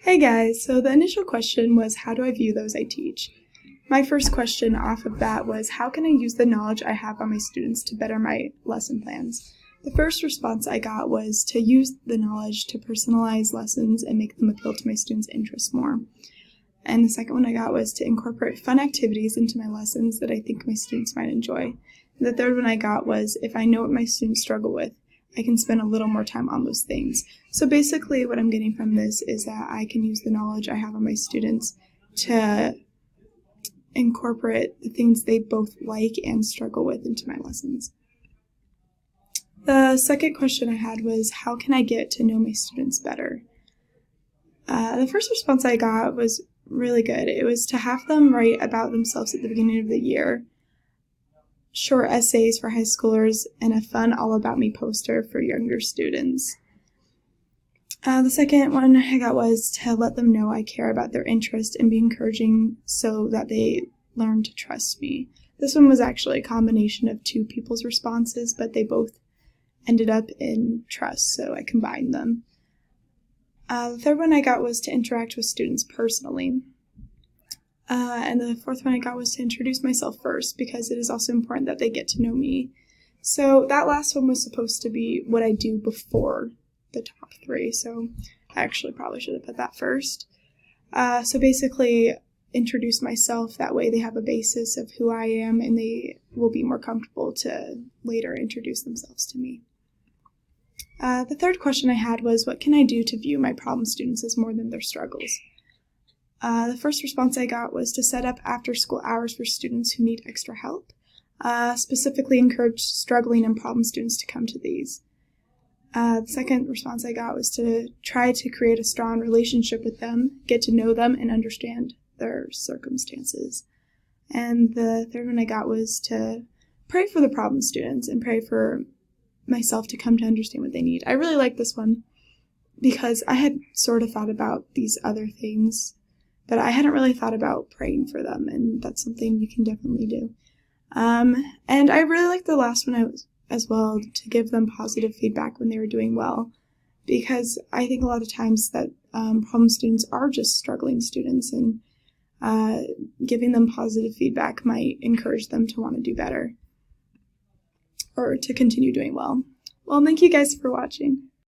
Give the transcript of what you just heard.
Hey guys, so the initial question was, how do I view those I teach? My first question off of that was, how can I use the knowledge I have on my students to better my lesson plans? The first response I got was to use the knowledge to personalize lessons and make them appeal to my students' interests more. And the second one I got was to incorporate fun activities into my lessons that I think my students might enjoy. And the third one I got was, if I know what my students struggle with, I can spend a little more time on those things. So basically what I'm getting from this is that I can use the knowledge I have on my students to incorporate the things they both like and struggle with into my lessons. The second question I had was, how can I get to know my students better? The first response I got was really good. It was to have them write about themselves at the beginning of the year, short essays for high schoolers, and a fun All About Me poster for younger students. The second one I got was to let them know I care about their interest and be encouraging so that they learn to trust me. This one was actually a combination of two people's responses, but they both ended up in trust, so I combined them. The third one I got was to interact with students personally. And the fourth one I got was to introduce myself first, because it is also important that they get to know me. So that last one was supposed to be what I do before the top three, so I actually probably should have put that first. So basically, introduce myself, that way they have a basis of who I am and they will be more comfortable to later introduce themselves to me. The third question I had was, what can I do to view my problem students as more than their struggles? The first response I got was to set up after-school hours for students who need extra help, specifically encourage struggling and problem students to come to these. The second response I got was to try to create a strong relationship with them, get to know them, and understand their circumstances. And the third one I got was to pray for the problem students and pray for myself to come to understand what they need. I really like this one because I had sort of thought about these other things, but I hadn't really thought about praying for them, and that's something you can definitely do. And I really like the last one as well, to give them positive feedback when they were doing well, because I think a lot of times that problem students are just struggling students, and giving them positive feedback might encourage them to want to do better or to continue doing well. Well, thank you guys for watching.